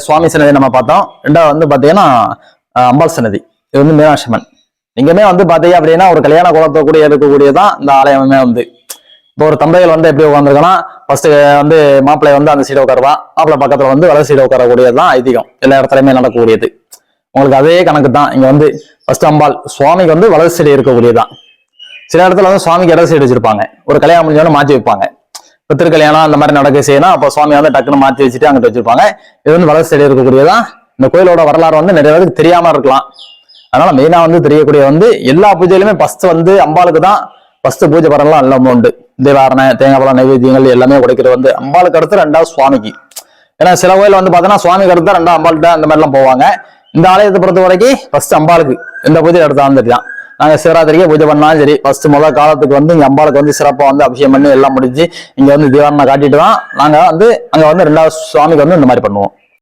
சுவாமி சன்னதி நம்ம பார்த்தோம். ரெண்டாவது வந்து பாத்தீங்கன்னா அம்பாள் சன்னதி. இது வந்து மீனாட்சி அம்மன். இங்கமே வந்து பாத்தீங்க அப்படின்னா ஒரு கல்யாண குலத்தை கூடிய இருக்கக்கூடியதான் இந்த ஆலயமே வந்து. இப்போ ஒரு தம்பதிகள் வந்து எப்படி உட்காந்துருக்கோம்னா ஃபர்ஸ்ட் வந்து மாப்பிள்ளை வந்து அந்த சைடு உட்காருவா, மாப்பிள்ளை பக்கத்துல வந்து வலது சைடு உட்காரக்கூடியதுதான் ஐதீகம். எல்லா இடத்துலயுமே நடக்கக்கூடியது. உங்களுக்கு அதே கணக்கு தான். இங்க வந்து ஃபர்ஸ்ட் அம்பாள் சுவாமிக்கு வந்து வலது சைடு இருக்கக்கூடியதான். சில இடத்துல வந்து சுவாமிக்கு இடது சைடு வச்சிருப்பாங்க. ஒரு கல்யாணம் முடிஞ்சோன்னு மாற்றி வைப்பாங்க. இப்போ திருக்கல்யாணம் அந்த மாதிரி நடக்க செய்யணும். அப்போ சுவாமி வந்து டக்குன்னு மாற்றி வச்சுட்டு அங்கிட்டு வச்சிருப்பாங்க. இது வந்து வலது சைடு இருக்கக்கூடியதான். இந்த கோயிலோட வரலாறு வந்து நிறைய பேருக்கு தெரியாம இருக்கலாம். அதனால மெயினா வந்து தெரியக்கூடிய வந்து எல்லா பூஜையிலுமே ஃபர்ஸ்ட் வந்து அம்பாளுக்கு தான் ஃபர்ஸ்ட் பூஜை பரலாம் எல்லாமே உண்டு. தேவாரணை, தேங்காய் பழம், நைவேத்தியங்கள் எல்லாமே உடைக்கிறது வந்து அம்பாளுக்கு அடுத்து ரெண்டாவது சுவாமிக்கு. ஏன்னா சில கோயில் வந்து பார்த்தோன்னா சுவாமிக்கு அடுத்து ரெண்டாவது அம்பாள்கிட்ட அந்த மாதிரிலாம் போவாங்க. இந்த ஆலயத்தை பொறுத்த வரைக்கும் ஃபர்ஸ்ட் அம்பாளுக்கு எந்த பூஜை எடுத்தாலும் தெரியும். நாங்க சிவராத்திரிக்கே பூஜை பண்ணாலும் சரி, ஃபர்ஸ்ட் முதல் காலத்துக்கு வந்து இங்க அம்பாளுக்கு வந்து சிறப்பா வந்து அபிஷேகம் பண்ணி எல்லாம் முடிஞ்சு இங்க வந்து தீவாரணை காட்டிட்டு தான் நாங்க வந்து அங்க வந்து ரெண்டாவது சுவாமிக்கு வந்து இந்த மாதிரி பண்ணுவோம்.